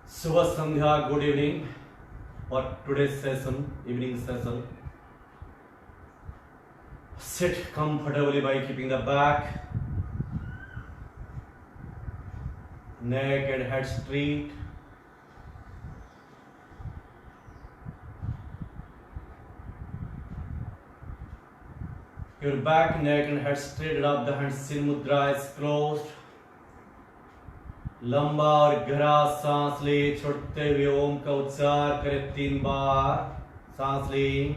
Subha Sandhya, good evening for today's session, evening session. Sit comfortably by keeping the back, neck and head straight. Your back, neck and head straight up, the hands Sin Mudra is closed. लंबा और गहरा सांस ले, छोड़ते हुए ओम का उच्चार करें 3 बार। सांस ले।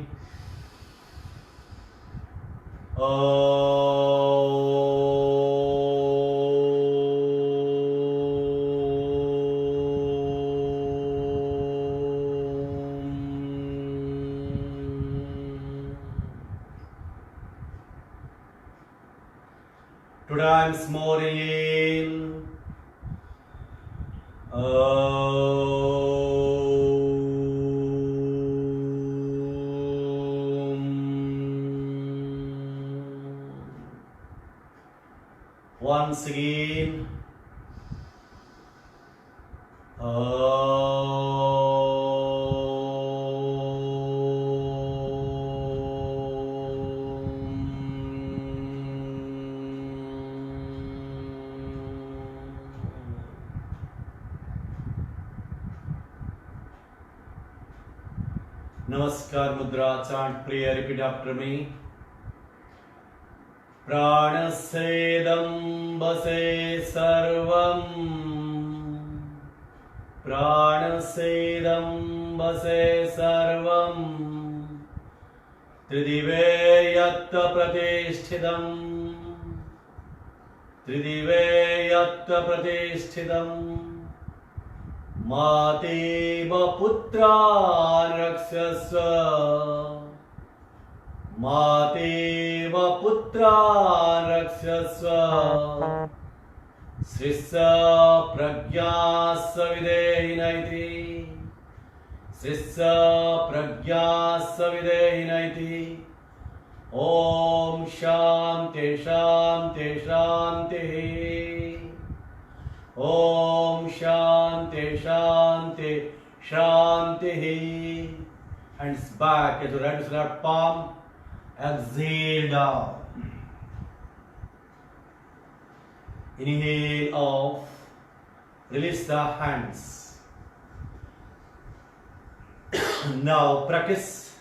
Two times more in. Once again. Namaskar Mudra, chant prayer, repeat after me. प्राणसेदं वसे सर्वं, प्राणसेदं वसे सर्वं, त्रिदिवे यत्र प्रतिष्ठितं, त्रिदिवे यत्र प्रतिष्ठितं, मातेव पुत्रान् रक्षस्व, मातेव पुत्रान् रक्षस्व, शिष्य प्रज्ञास्य विधेहिनैति, शिष्य प्रज्ञास्य विधेहिनैति। ओम शांति शांति शांतिः। ओम शांति शांति शांतिः। Hands back as you right to left palm. Exhale down. Inhale off. Release the hands. Now practice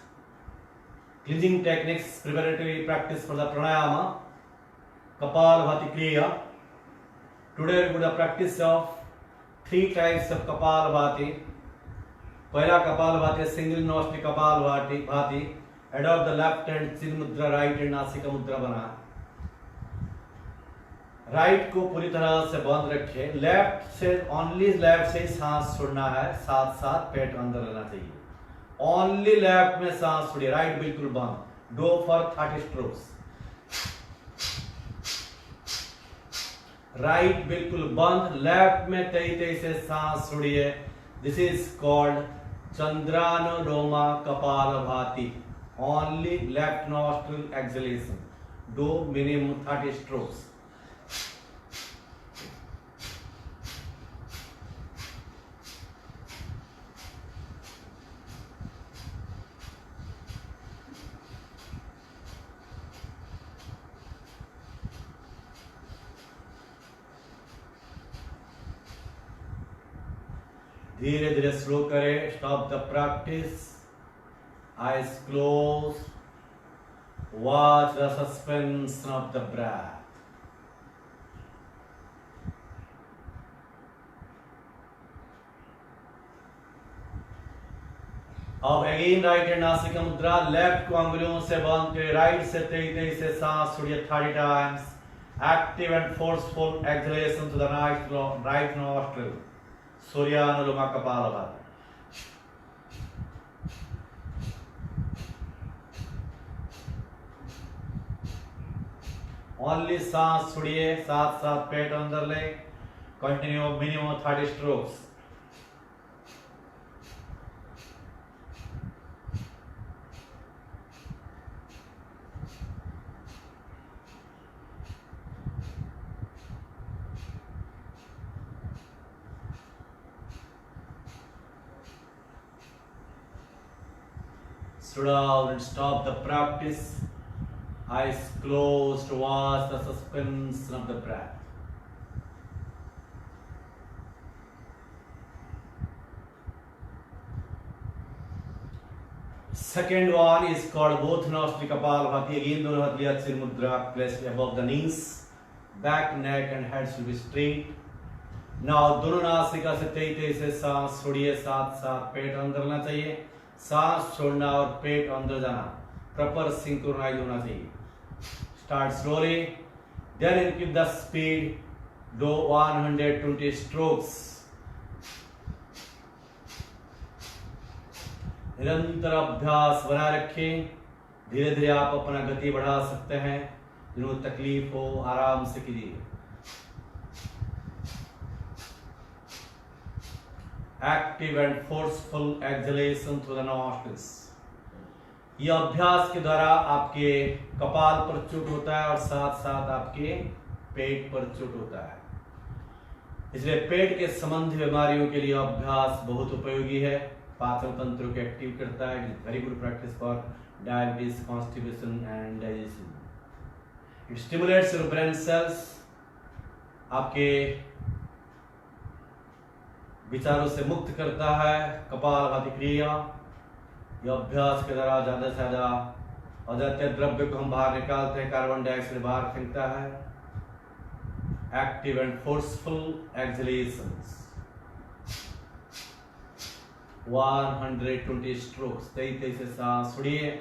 cleansing techniques, preparatory practice for the pranayama, Kapalabhati Kriya. Today we are going to practice of 3 types of Kapalabhati. पहला Kapalabhati single nostril Kapalabhati. Adopt the left hand chin mudra, right hand nasika मुद्रा बना। Right को पूरी तरह से बंद रखें। Left से ओनली लेफ्ट से सांस छोड़ना है, साथ साथ पेट अंदर लेना चाहिए। ओनली लेफ्ट में सांस छोड़िए, राइट बिल्कुल बंद। Go for 30 strokes. राइट बिल्कुल बंद, लेफ्ट में 23 से सांस छोड़िए। This is called Chandranuloма Kapalabhati. Only left nostril exhalation. Do minimum 30 strokes. धीरे धीरे स्लो करें। Stop the practice. Eyes close. Watch the suspension of the breath. अब again right hand nasika mudra. Left को अंगुलियों से बांध के राइट से 23 से सांस छोड़िए 30 times. Active and forceful exhalation to the right nostril. Suryanuloma Kapalabhati. Only सांस छोड़िए, साथ साथ पेट अंदर ले। Continue minimum 30 strokes. Slow down and stop the practice. Eyes closed to watch the suspension of the breath. Second one is called both nostril Kapalabhati. Again, दोनों हाथ लिया चिर मुद्रा placed above the knees. Back, neck and head should be straight. Now दोनों नासिका से तेज से सांस छोड़िए, साथ साथ पेट अंदर ना चाहिए, सांस छोड़ना और पेट अंदर जाना प्रॉपर सिंक्रोनाइज होना चाहिए. Start slowly, then increase the speed. Do 120 strokes. निरंतर अभ्यास बनाए रखें. धीरे धीरे आप अपना गति बढ़ा सकते हैं. जिनको तकलीफ हो आराम से कीजिए. Active and forceful exhalation through the nostrils. यह अभ्यास के द्वारा आपके कपाल पर चोट होता है और साथ साथ आपके पेट पर चोट होता है. इसलिए पेट के संबंधी बीमारियों के लिए अभ्यास बहुत उपयोगी है. पाचन तंत्र को एक्टिव करता है. Very good practice for diabetes, constipation and digestion. It stimulates your brain cells. आपके विचारों से मुक्त करता है. कपालभाति क्रिया, यह अभ्यास के द्वारा ज्यादा से ज्यादा अजात्य द्रव्य को हम बाहर निकालते हैं. कार्बन डाइऑक्साइड बाहर फेंकता है. Active and forceful exhalations. 120 strokes. तेज से सांस छोड़िए.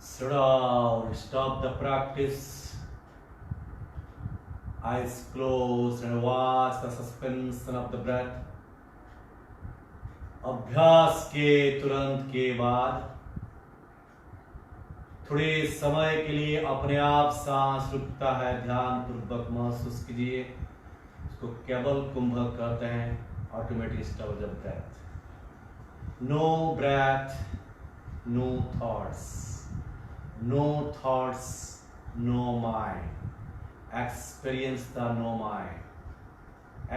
Slow down, stop the practice. Eyes closed and watch the suspension of the breath. अभ्यास के तुरंत के बाद थोड़े समय के लिए अपने आप सांस रुकता है. ध्यान पूर्वक महसूस कीजिए. इसको केवल कुंभक कहते हैं. Automatic stop the breath. No breath, no thoughts. No thoughts, no mind. Experience the no mind.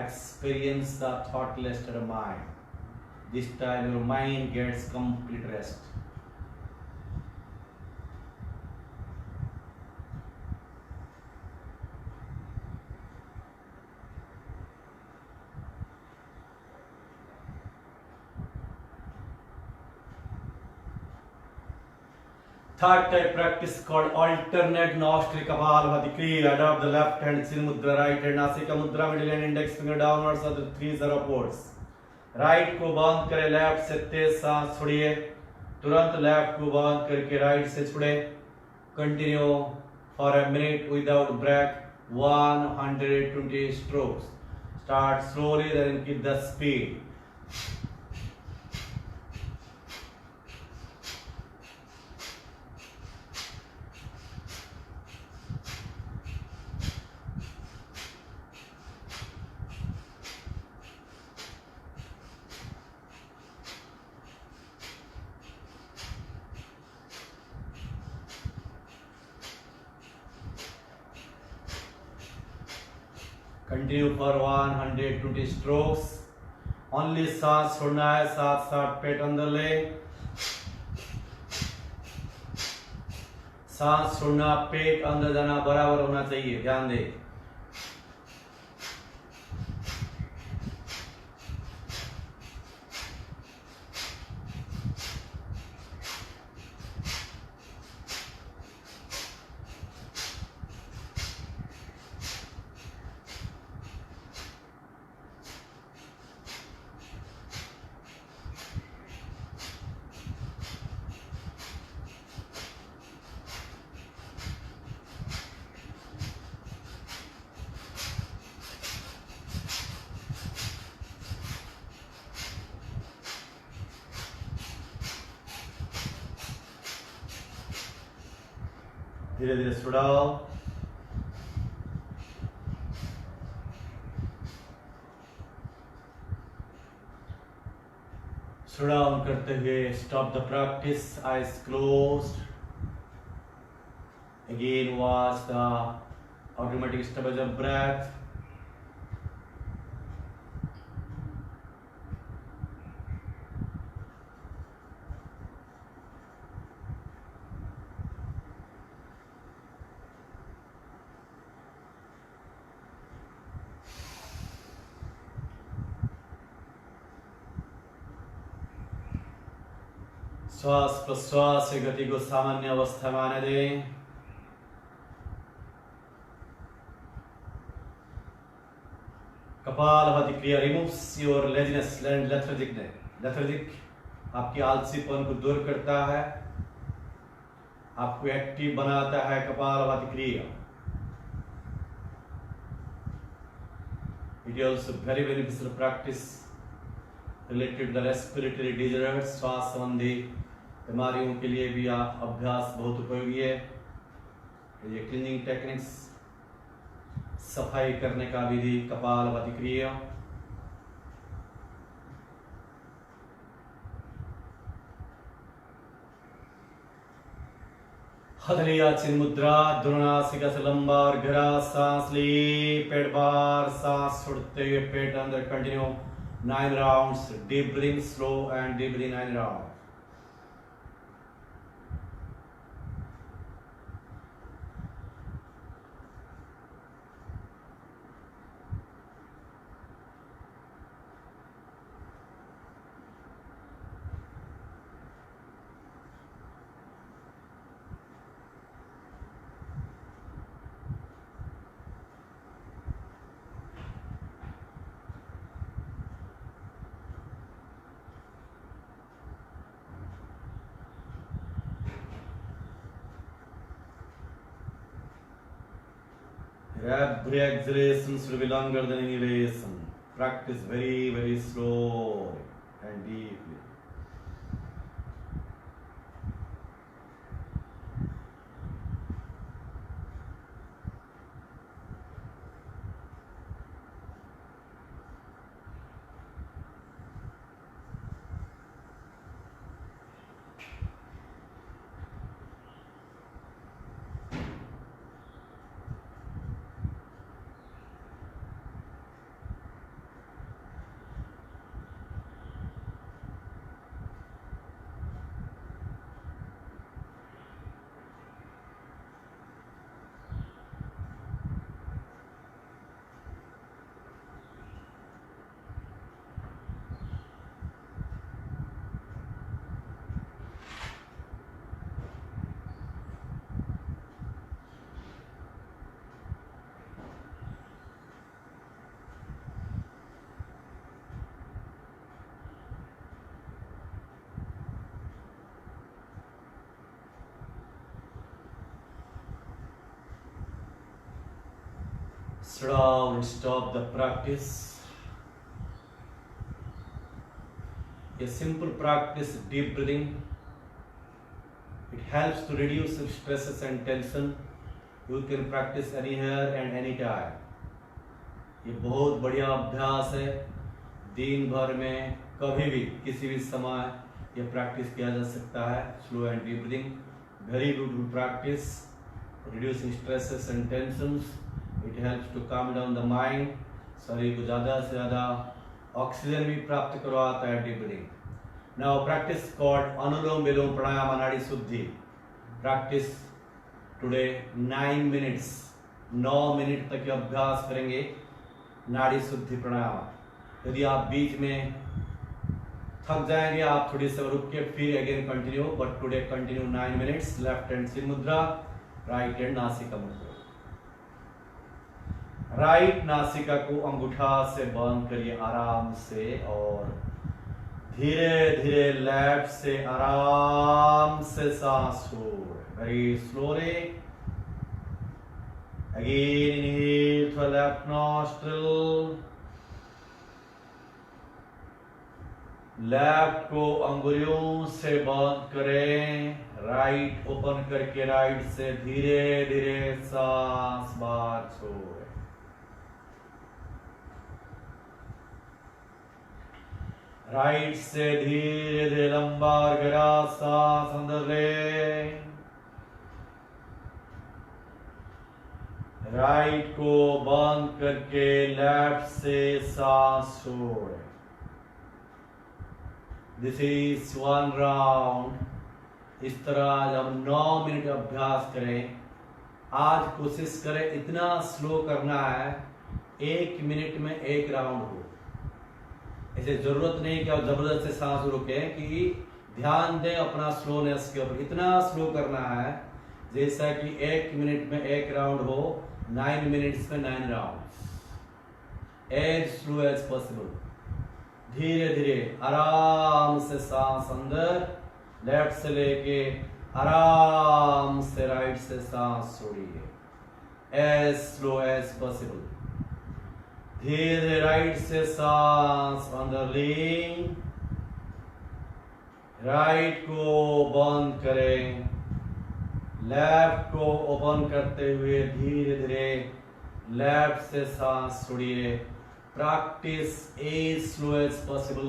Experience the thoughtless mind. This time your mind gets complete rest. Third type practice called alternate nostril Kapalabhati Kriya. Adopt the left hand Chin Mudra, right hand Nasika Mudra, middle and index finger downwards, other three are upwards. Right को बंद करें. Left से तेज सांस छोड़िए. तुरंत left को बंद करके राइट से छोड़े. Continue for a minute without break. 120 strokes. Start slowly, then keep the speed. Continue for 120 strokes. Only सांस छोड़ना है. साथ साथ पेट अंदर ले. सांस छोड़ना, पेट अंदर जाना बराबर होना चाहिए. ध्यान दे. धीरे धीरे slow down. Slow down करते हुए stop the practice, eyes closed. Again watch the automatic stability of breath. श्वास प्रश्वास की गति को सामान्य अवस्था में आने दें. कपालभाति क्रिया removes your laziness and lethargic आपकी आलसीपन को दूर करता है, आपको एक्टिव बनाता है. कपालभाति क्रिया it is also very beneficial practice related the respiratory diseases. श्वास संबंधी बीमारियों के लिए भी आप अभ्यास बहुत उपयोगी है. ये क्लीनिंग टेक्निक्स, सफाई करने का विधि, कपालभाति क्रिया. हथेलियां चिन्ह मुद्रा, दोनों नासिका से लंबा और गहरा सांस ली. पेट बाहर, सांस छोड़ते हुए पेट अंदर. Continue 9 rounds. Deep breathing, slow and deep breathing 9 rounds. Every exhalation should be longer than inhalation. Practice very slow and deeply. Slow down and stop the practice. A simple practice, deep breathing. It helps to reduce stresses and tension. You can practice anywhere and anytime. ये बहुत बढ़िया अभ्यास है. दिन भर में कभी भी किसी भी समय ये प्रैक्टिस किया जा सकता है. Slow and deep breathing. Very beautiful practice. Reducing stresses and tensions. It helps to calm down the mind. शरीर को ज़्यादा से ज़्यादा ऑक्सीजन भी प्राप्त करवाता है. Deep breathing. Now practice called अनुलोम विलोम प्राणायाम नाड़ी शुद्धि. Practice today 9 minutes. 9 मिनट तक ये अभ्यास करेंगे नाड़ी शुद्धि प्राणायाम. यदि आप बीच में थक जाएंगे आप थोड़ी सी रुक के फिर again continue. But today continue 9 minutes. Left hand चिन्ह मुद्रा, राइट हैंड नासिका मुद्रा. राइट नासिका को अंगूठा से बंद करिए आराम से और धीरे धीरे लेफ्ट से आराम से सांस छोड़. Very slowly. Again inhale through left nostril. Left को अंगुलियों से बंद करें, राइट ओपन करके राइट से धीरे धीरे सांस बाहर छोड़ें। राइट से धीरे धीरे लंबा और गहरा सांस अंदर लें। राइट को बंद करके लेफ्ट से सांस छोड़ें। This is 1 round. इस तरह जब 9 मिनट अभ्यास करें, आज कोशिश करें इतना स्लो करना है 1 मिनट में 1 राउंड हो। ऐसे जरूरत नहीं कि आप जबरदस्त से सांस रोकें, कि ध्यान दें अपना स्लोनेस के ऊपर। इतना स्लो करना है जैसा कि 1 मिनट में 1 राउंड हो, 9 मिनट्स में 9 round, as slow as possible. धीरे धीरे आराम से सांस अंदर, लेफ्ट से लेके आराम से राइट से सांस छोड़िए, एज स्लो एज पॉसिबल। धीरे धीरे राइट से सांस अंदर लें, राइट को बंद करें, लेफ्ट को ओपन करते हुए धीरे धीरे लेफ्ट से सांस छोड़िए। Practice as slow as possible.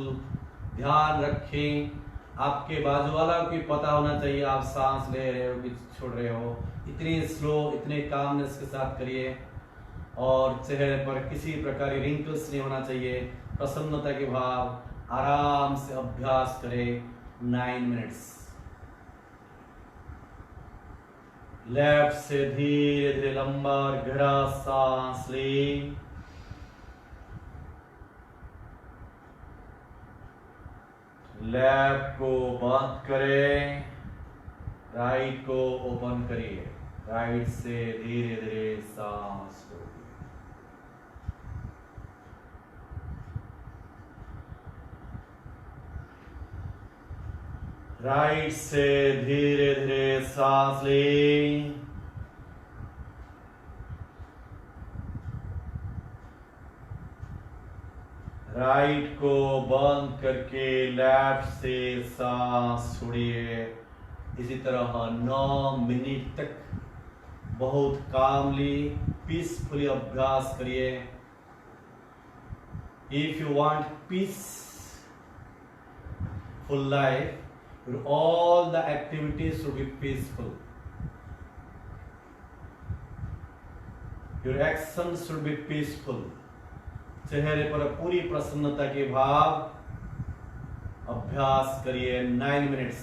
ध्यान रखें, आपके बाजू वाला को भी पता होना चाहिए आप सांस ले रहे हो कि छोड़ रहे हो। इतनी स्लो, इतने कामनेस के साथ करिए, और चेहरे पर किसी प्रकार की रिंकल्स नहीं होना चाहिए। प्रसन्नता के भाव, आराम से अभ्यास करें 9 मिनट्स। लेफ्ट से धीरे धीरे लंबा और गहरा सांस लें। लेफ्ट को बंद करें, राइट को ओपन करिए, राइट से धीरे धीरे सांस छोड़िए। राइट से धीरे धीरे सांस लें। राइट को बंद करके लेफ्ट से सांस छोड़िए। इसी तरह 9 मिनट तक बहुत कामली, पीसफुली अभ्यास करिए। If you want peaceful life, all the activities should be peaceful. Your actions should be peaceful. चेहरे पर पूरी प्रसन्नता के भाव। अभ्यास करिए 9 मिनट्स।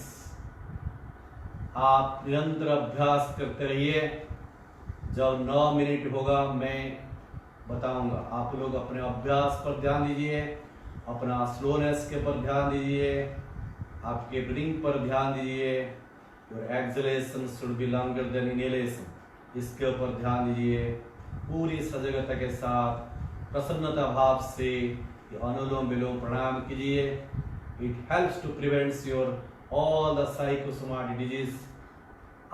आप निरंतर अभ्यास करते रहिए। जब 9 मिनट होगा मैं बताऊंगा, आप लोग अपने अभ्यास पर ध्यान दीजिए, अपना स्लोनेस के पर ध्यान दीजिए, आपके ब्रीदिंग पर ध्यान दीजिए। Your acceleration should be longer than inhalation, इसके ऊपर ध्यान दीजिए। पूरी सजगता के साथ प्रसन्नता भाव से अनुलोम विलोम प्राणायाम कीजिए। It helps to prevents your all the psychosomatic disease.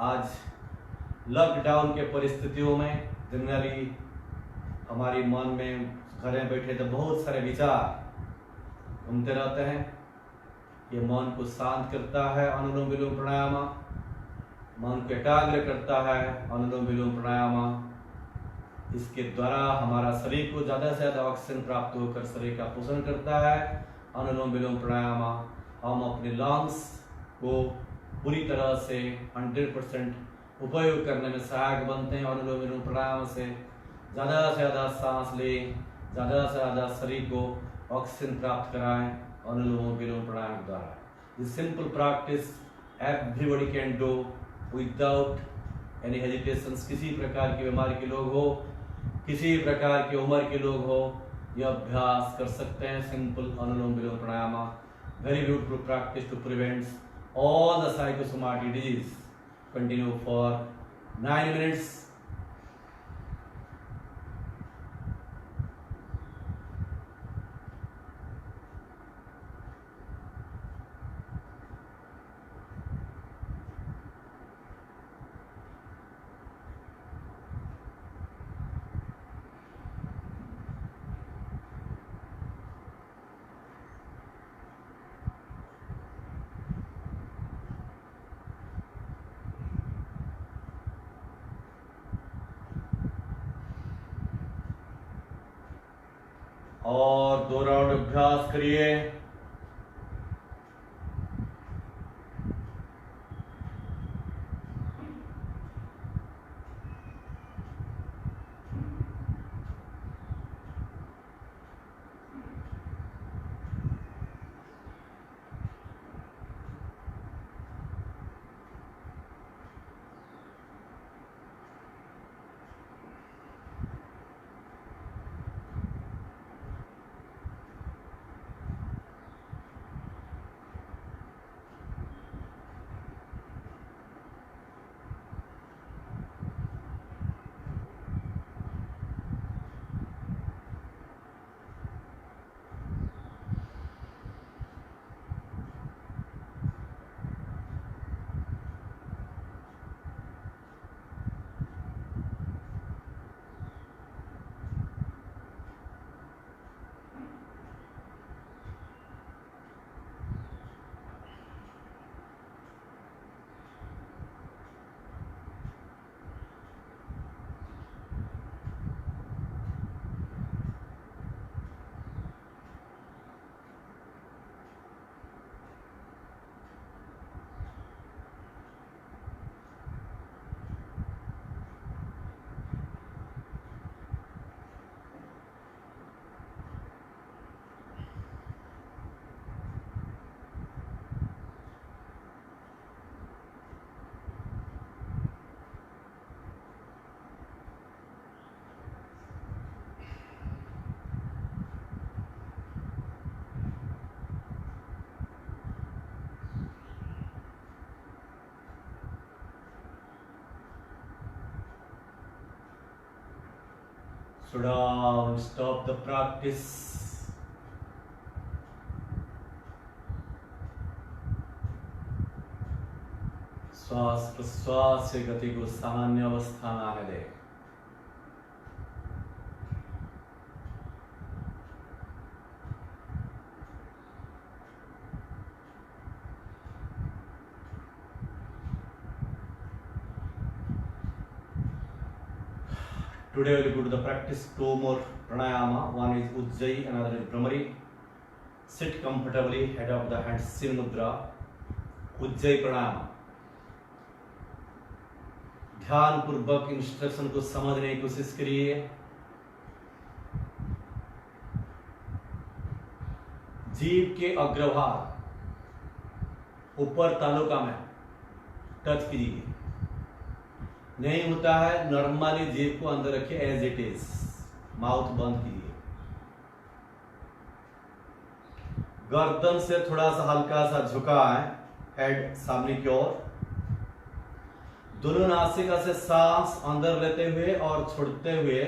आज लॉकडाउन के परिस्थितियों में जनरली हमारी मन में घर में बैठे तो बहुत सारे विचार घूमते रहते हैं। ये मन को शांत करता है अनुलोम विलोम प्राणायाम, मन को एकाग्र करता है अनुलोम विलोम प्राणायाम। इसके द्वारा हमारा शरीर को ज़्यादा से ज़्यादा ऑक्सीजन प्राप्त होकर शरीर का पोषण करता है अनुलोम विलोम प्राणायाम। हम अपने लंग्स को पूरी तरह से 100% उपयोग करने में सहायक बनते हैं अनुलोम विलोम प्राणायाम से। ज़्यादा से ज़्यादा सांस लें, ज़्यादा से ज़्यादा शरीर को ऑक्सीजन प्राप्त कराएं अनुलोम विलोम प्राणायाम द्वारा। This simple practice everybody can do without any hesitations. किसी प्रकार की बीमारी के लोग हो, किसी प्रकार की उम्र के लोग हो, यह अभ्यास कर सकते हैं। Simple Anulom Vilom pranayama, very beautiful practice to prevent all the psychosomatic disease. Continue for 9 minutes. और 2 राउंड अभ्यास करिए। Sit down, stop the practice. श्वास प्रश्वास से गति को सामान्य अवस्था में आने दें। Today we will go to the practice 2 more pranayama. One is Ujjayi, another is Bhramari. Sit comfortably, head of the hand, Sin Mudra. Ujjayi pranayama. ध्यान पूर्वक इंस्ट्रक्शन को समझने की कोशिश करिए। जीभ के अग्रभाग ऊपर तालुका में टच कीजिए। नहीं होता है, नॉर्मली जीभ को अंदर रखिए एज इट इज, माउथ बंद कीजिए। गर्दन से थोड़ा सा हल्का सा झुका है, हेड सामने की ओर। दोनों नासिका से सांस अंदर लेते हुए और छोड़ते हुए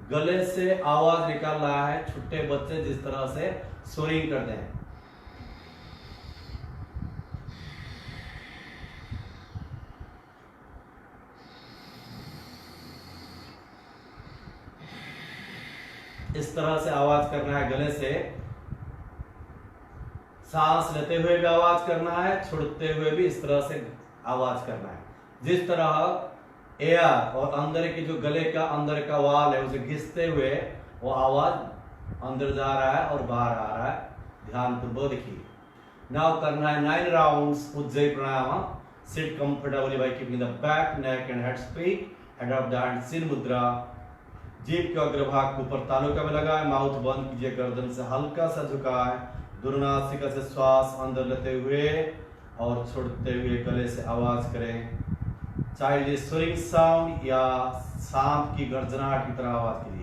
गले से आवाज निकाल रहा है। छोटे बच्चे जिस तरह से स्विंग करते हैं। इस तरह से आवाज करना है, गले से सांस लेते हुए भी आवाज करना है, छोड़ते हुए भी इस तरह से आवाज करना है। जिस तरह एयर और अंदर की जो गले का अंदर का वाल है उसे घिसते हुए वो आवाज अंदर जा रहा है और बाहर आ रहा है। ध्यान पूर्वक देखिए। नाउ करना है 9 rounds Ujjayi pranayama. Sit comfortably by keeping the back, neck and head straight, head of the hand chin mudra. जीभ के अग्रभाग को ऊपर तालुका में लगाए, माउथ बंद कीजिए, गर्दन से हल्का सा झुकाए। दोनों नासिका से श्वास अंदर लेते हुए और छोड़ते हुए गले से आवाज करें। चाइल्ड स्विंग साउंड या सांप की गर्जनाहट की तरह आवाज कीजिए।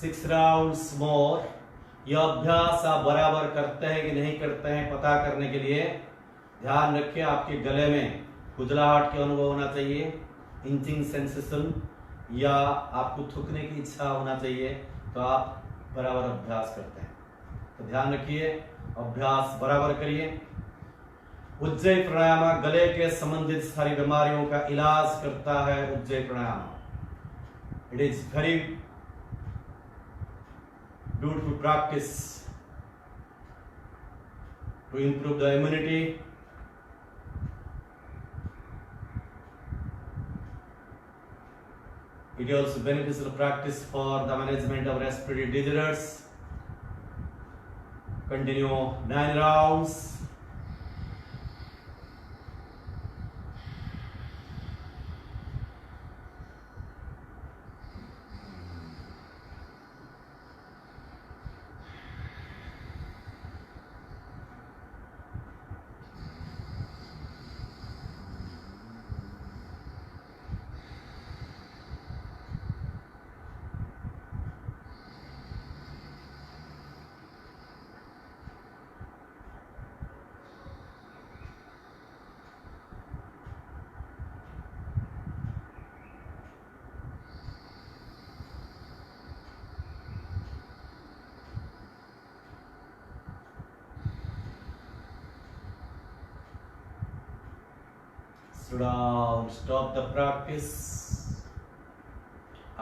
सिक्स राउंड्स मोर। यह अभ्यास आप बराबर करते हैं कि नहीं करते हैं पता करने के लिए ध्यान रखिए आपके गले में खुजलाहट के अनुभव होना चाहिए, इंचिंग सेंसेशन, या आपको थूकने की इच्छा होना चाहिए, तो आप बराबर अभ्यास करते हैं। तो ध्यान रखिए, अभ्यास बराबर करिए। उज्जयी प्राणायाम गले के संबंधित सारी बीमारियों का इलाज करता है। Ujjayi pranayama, it is very beautiful practice to improve the immunity. It is also beneficial practice for the management of respiratory disorders. Continue 9 rounds. Sit down, stop the practice.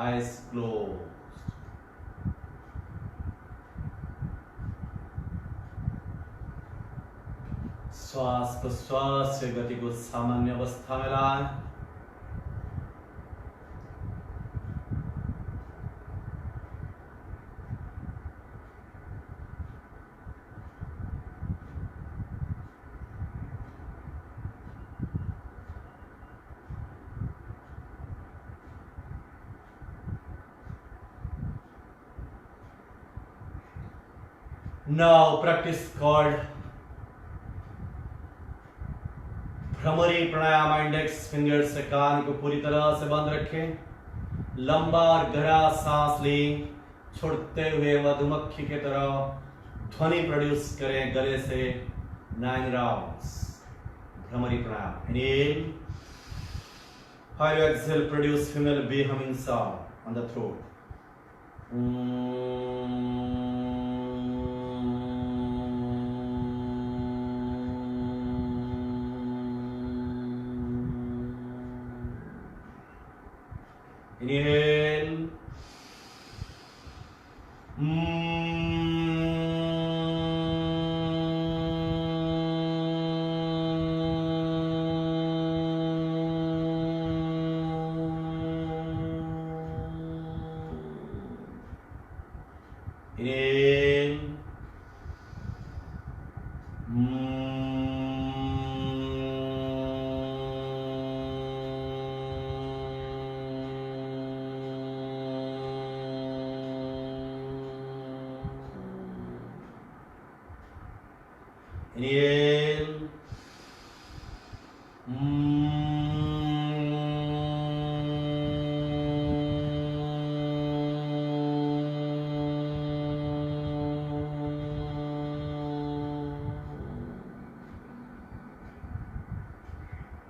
Eyes closed. श्वास प्रश्वास से गति को सामान्य अवस्था में लाएं। Now practice called भ्रमरी प्राणायाम। Index finger से कान को पूरी तरह से बंद रखें। लंबा और गहरा सांस लें। छोड़ते हुए मधुमक्खी की तरह ध्वनि प्रोड्यूस करें गले से। 9 rounds Bhramari pranayama. Inhale, while you exhale, produce female bee humming sound on the throat. Inhale. Inhale.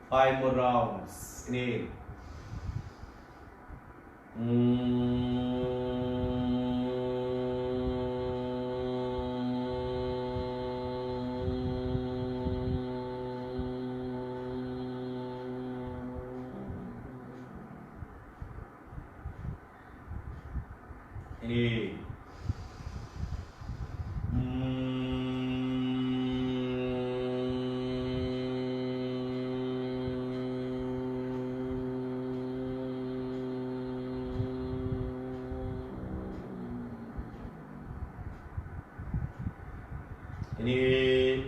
5 more rounds. Inhale. Inhale. Inhale.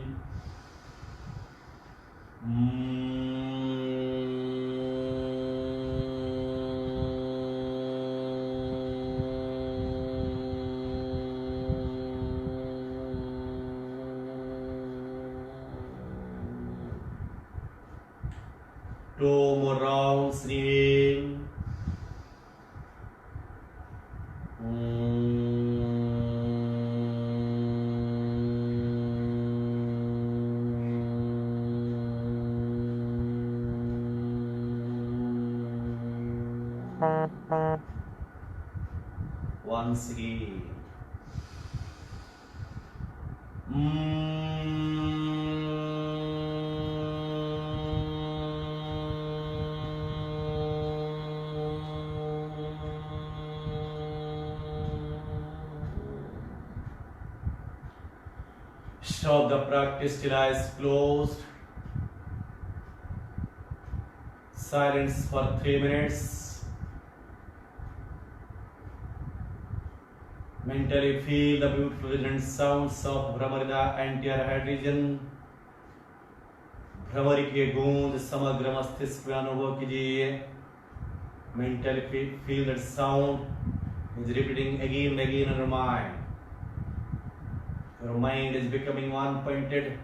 Two more rounds. Inhale. Once again. Stop the practice till eyes closed. Silence for 3 minutes. Mentally feel the beautiful resonant sounds of Bhramari the entire head region. Bhramari के गूंज समग्र मस्तिष्क में अनुभव कीजिए. Mentally feel that sound is repeating again and again in your mind. Your mind is becoming one-pointed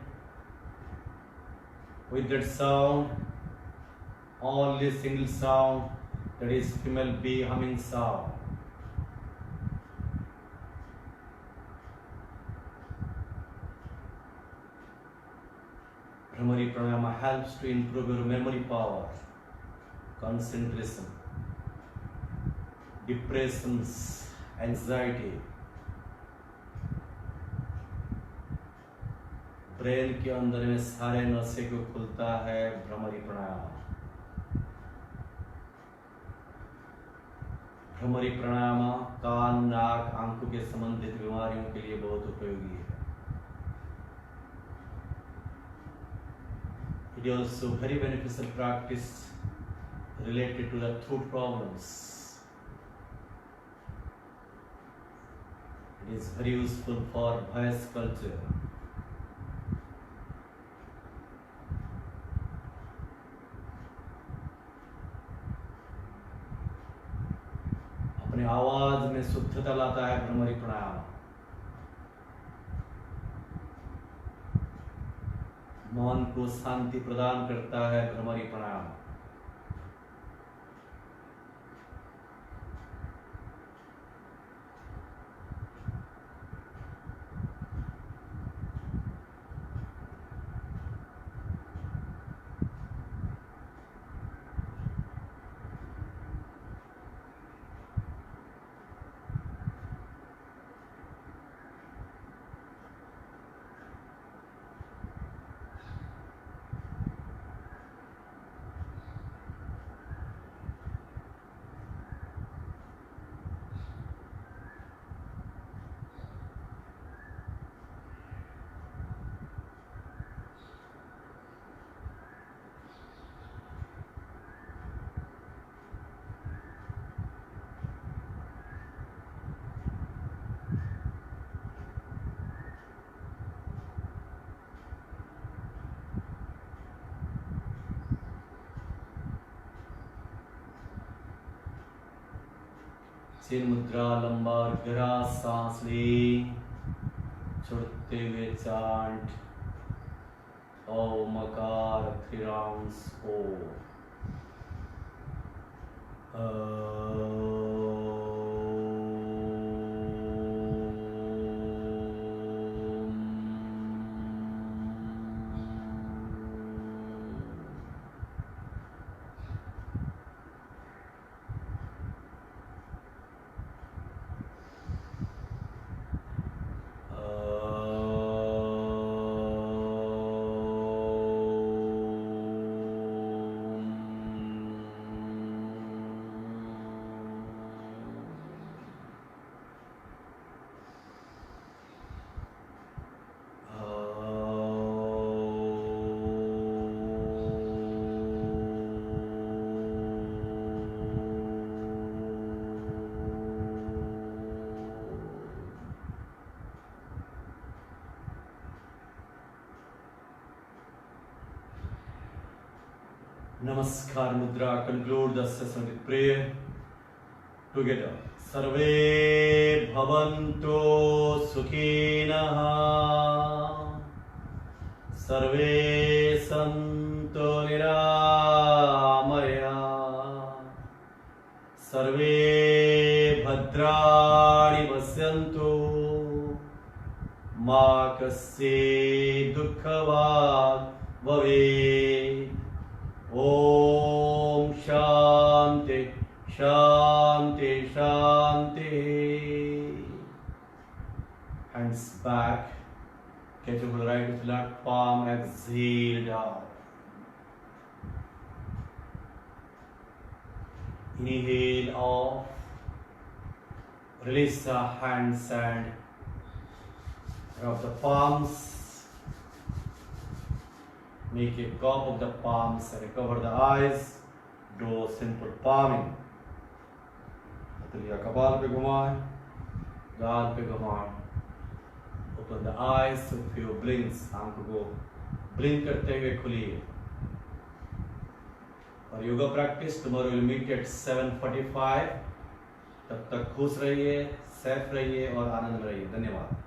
with that sound. Only single sound, that is female bee humming sound. Bhramari pranayama helps to improve your memory power, concentration, depressions, anxiety. Brain के अंदर में सारे नसें को खुलता है भ्रमरी प्राणायाम. भ्रमरी प्राणायाम कान, नाक, आंखों के संबंधित बीमारियों के लिए बहुत उपयोगी है. It is also very beneficial practice related to the throat problems. It is very useful for voice culture. अपने आवाज में शुद्धता लाता है भ्रमरी प्राणायाम. मन को शांति प्रदान करता है भ्रमरी प्राणायाम. चिन मुद्रा, लंबा और गहरा सांस ले. छोड़ते हुए चांट ओम मकार 3 rounds. Namaskar Mudra. Conclude the session with prayer together. Sarve bhavantu sukhinah. Sarve santu niramaya. Sarve bhadrani pasyantu. Ma kasya dukkhavad bhavet. Om Shanti Shanti Shanti. Hands back Catch your right with left palm, exhale down. Inhale off. Release the hands and rub the palms. Make a cup of the palms and cover the eyes. Do simple palming. हथेलियाँ कपाल पे घुमाएं, गाल पे घुमाएं. Open the eyes with few blinks. आंखों को blink करते हुए खुलिए. और yoga practice tomorrow will meet at 7:45. तब तक खुश रहिए, सेफ रहिए और आनंद में रहिए. धन्यवाद.